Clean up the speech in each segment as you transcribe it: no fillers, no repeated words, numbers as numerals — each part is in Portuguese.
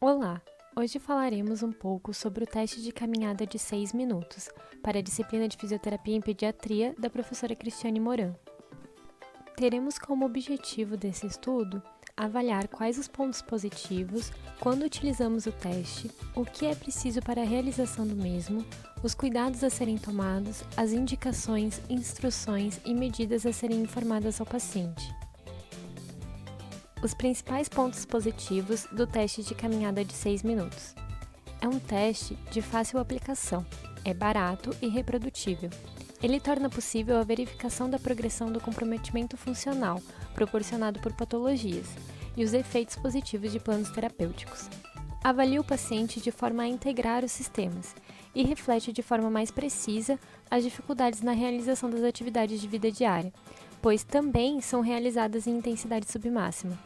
Olá! Hoje falaremos um pouco sobre o teste de caminhada de 6 minutos para a disciplina de Fisioterapia em Pediatria da professora Cristiane Moran. Teremos como objetivo desse estudo avaliar quais os pontos positivos quando utilizamos o teste, o que é preciso para a realização do mesmo, os cuidados a serem tomados, as indicações, instruções e medidas a serem informadas ao paciente. Os principais pontos positivos do teste de caminhada de 6 minutos. É um teste de fácil aplicação, é barato e reprodutível. Ele torna possível a verificação da progressão do comprometimento funcional, proporcionado por patologias, e os efeitos positivos de planos terapêuticos. Avalia o paciente de forma a integrar os sistemas e reflete de forma mais precisa as dificuldades na realização das atividades de vida diária, pois também são realizadas em intensidade submáxima.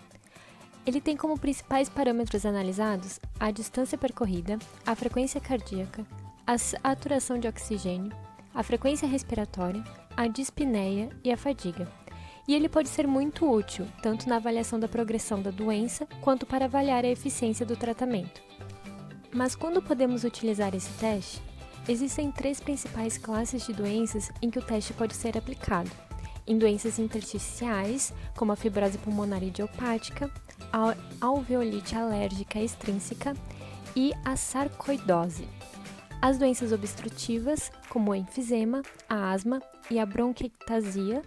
Ele tem como principais parâmetros analisados a distância percorrida, a frequência cardíaca, a saturação de oxigênio, a frequência respiratória, a dispneia e a fadiga. E ele pode ser muito útil, tanto na avaliação da progressão da doença, quanto para avaliar a eficiência do tratamento. Mas quando podemos utilizar esse teste? Existem 3 principais classes de doenças em que o teste pode ser aplicado. Em doenças intersticiais, como a fibrose pulmonar idiopática, a alveolite alérgica extrínseca e a sarcoidose. As doenças obstrutivas, como o enfisema, a asma e a bronquiectasia,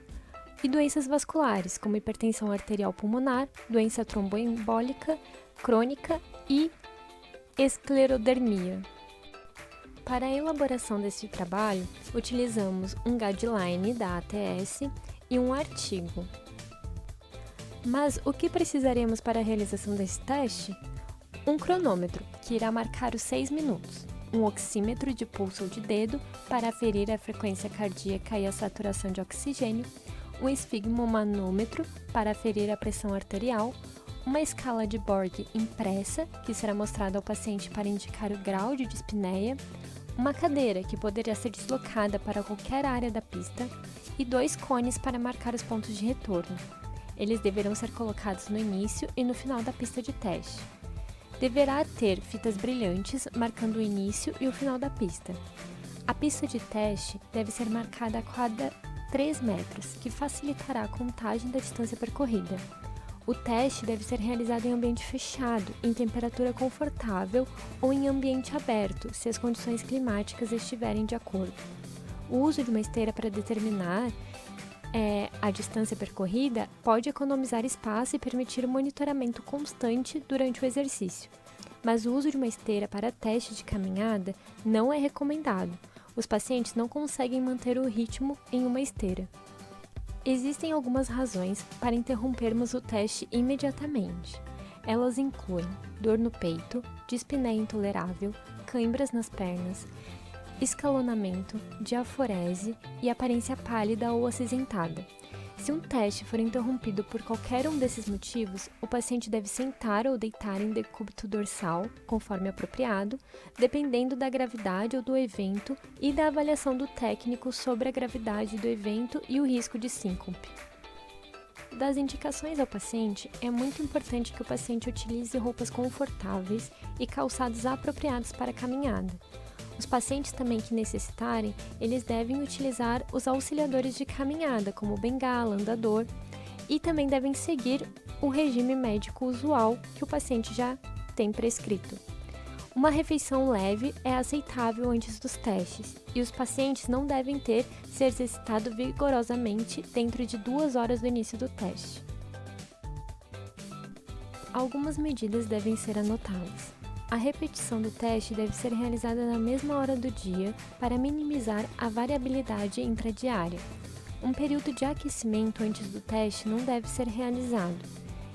e doenças vasculares, como hipertensão arterial pulmonar, doença tromboembólica crônica e esclerodermia. Para a elaboração deste trabalho, utilizamos um guideline da ATS e um artigo. Mas o que precisaremos para a realização desse teste? Um cronômetro, que irá marcar os 6 minutos, um oxímetro de pulso ou de dedo para aferir a frequência cardíaca e a saturação de oxigênio, um esfigmomanômetro para aferir a pressão arterial, uma escala de Borg impressa, que será mostrada ao paciente para indicar o grau de dispneia, uma cadeira que poderá ser deslocada para qualquer área da pista e 2 cones para marcar os pontos de retorno. Eles deverão ser colocados no início e no final da pista de teste. Deverá ter fitas brilhantes marcando o início e o final da pista. A pista de teste deve ser marcada a cada 3 metros, que facilitará a contagem da distância percorrida. O teste deve ser realizado em ambiente fechado, em temperatura confortável ou em ambiente aberto, se as condições climáticas estiverem de acordo. O uso de uma esteira para determinar a distância percorrida pode economizar espaço e permitir o monitoramento constante durante o exercício. Mas o uso de uma esteira para teste de caminhada não é recomendado. Os pacientes não conseguem manter o ritmo em uma esteira. Existem algumas razões para interrompermos o teste imediatamente. Elas incluem dor no peito, dispneia intolerável, cãibras nas pernas, escalonamento, diaforese e aparência pálida ou acinzentada. Se um teste for interrompido por qualquer um desses motivos, o paciente deve sentar ou deitar em decúbito dorsal, conforme apropriado, dependendo da gravidade ou do evento e da avaliação do técnico sobre a gravidade do evento e o risco de síncope. Das indicações ao paciente, é muito importante que o paciente utilize roupas confortáveis e calçados apropriados para a caminhada. Os pacientes também que necessitarem, eles devem utilizar os auxiliadores de caminhada, como bengala, andador, e também devem seguir o regime médico usual que o paciente já tem prescrito. Uma refeição leve é aceitável antes dos testes, e os pacientes não devem ter se exercitado vigorosamente dentro de 2 horas do início do teste. Algumas medidas devem ser anotadas. A repetição do teste deve ser realizada na mesma hora do dia para minimizar a variabilidade intradiária. Um período de aquecimento antes do teste não deve ser realizado,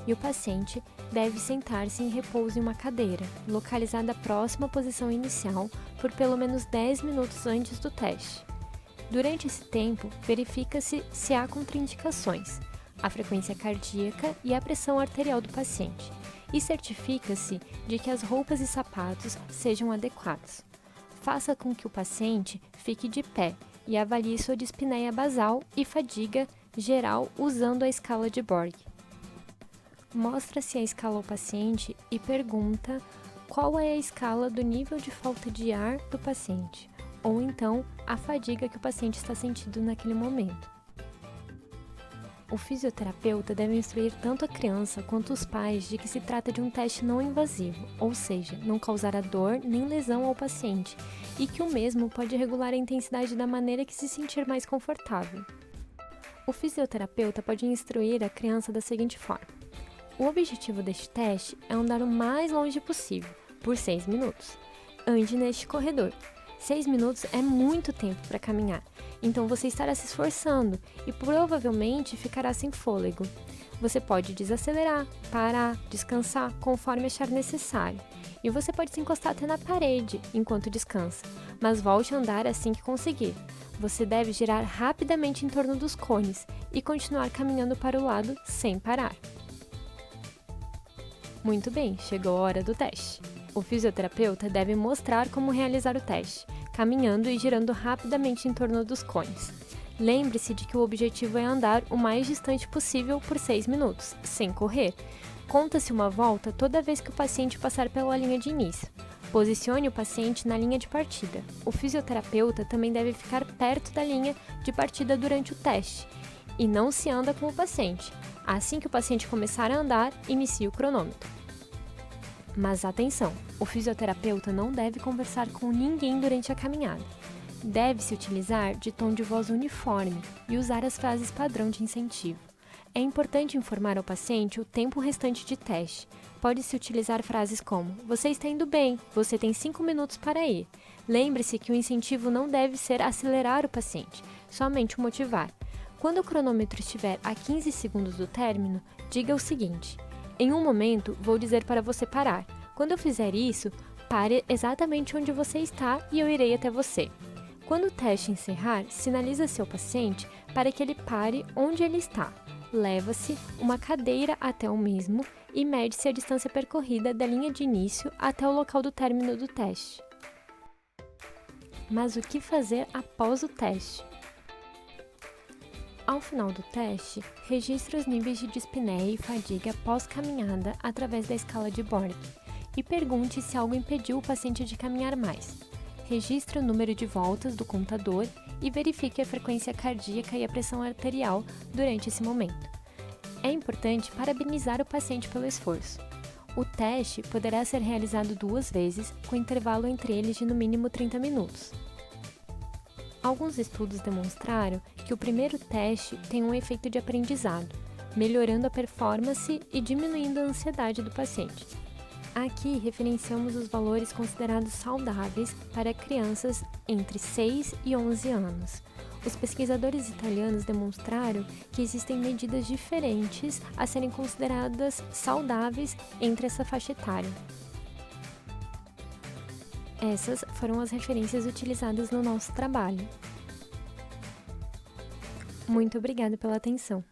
e o paciente deve sentar-se em repouso em uma cadeira, localizada próxima à posição inicial, por pelo menos 10 minutos antes do teste. Durante esse tempo, verifica-se se há contraindicações, a frequência cardíaca e a pressão arterial do paciente, e certifica-se de que as roupas e sapatos sejam adequados. Faça com que o paciente fique de pé e avalie sua dispneia basal e fadiga geral usando a escala de Borg. Mostra-se a escala ao paciente e pergunta qual é a escala do nível de falta de ar do paciente, ou então a fadiga que o paciente está sentindo naquele momento. O fisioterapeuta deve instruir tanto a criança quanto os pais de que se trata de um teste não invasivo, ou seja, não causará dor nem lesão ao paciente, e que o mesmo pode regular a intensidade da maneira que se sentir mais confortável. O fisioterapeuta pode instruir a criança da seguinte forma: o objetivo deste teste é andar o mais longe possível, por 6 minutos. Ande neste corredor. 6 minutos é muito tempo para caminhar, então você estará se esforçando e provavelmente ficará sem fôlego. Você pode desacelerar, parar, descansar conforme achar necessário. E você pode se encostar até na parede enquanto descansa, mas volte a andar assim que conseguir. Você deve girar rapidamente em torno dos cones e continuar caminhando para o lado sem parar. Muito bem, chegou a hora do teste. O fisioterapeuta deve mostrar como realizar o teste, caminhando e girando rapidamente em torno dos cones. Lembre-se de que o objetivo é andar o mais distante possível por 6 minutos, sem correr. Conta-se uma volta toda vez que o paciente passar pela linha de início. Posicione o paciente na linha de partida. O fisioterapeuta também deve ficar perto da linha de partida durante o teste. E não se anda com o paciente. Assim que o paciente começar a andar, inicie o cronômetro. Mas atenção, o fisioterapeuta não deve conversar com ninguém durante a caminhada. Deve-se utilizar de tom de voz uniforme e usar as frases padrão de incentivo. É importante informar ao paciente o tempo restante de teste. Pode-se utilizar frases como: você está indo bem, você tem 5 minutos para ir. Lembre-se que o incentivo não deve ser acelerar o paciente, somente o motivar. Quando o cronômetro estiver a 15 segundos do término, diga o seguinte: em um momento, vou dizer para você parar. Quando eu fizer isso, pare exatamente onde você está e eu irei até você. Quando o teste encerrar, sinaliza seu paciente para que ele pare onde ele está. Leva-se uma cadeira até o mesmo e mede-se a distância percorrida da linha de início até o local do término do teste. Mas o que fazer após o teste? Ao final do teste, registre os níveis de dispneia e fadiga pós-caminhada através da escala de Borg e pergunte se algo impediu o paciente de caminhar mais. Registre o número de voltas do contador e verifique a frequência cardíaca e a pressão arterial durante esse momento. É importante parabenizar o paciente pelo esforço. O teste poderá ser realizado 2 vezes, com intervalo entre eles de no mínimo 30 minutos. Alguns estudos demonstraram que o primeiro teste tem um efeito de aprendizado, melhorando a performance e diminuindo a ansiedade do paciente. Aqui referenciamos os valores considerados saudáveis para crianças entre 6 e 11 anos. Os pesquisadores italianos demonstraram que existem medidas diferentes a serem consideradas saudáveis entre essa faixa etária. Essas foram as referências utilizadas no nosso trabalho. Muito obrigada pela atenção.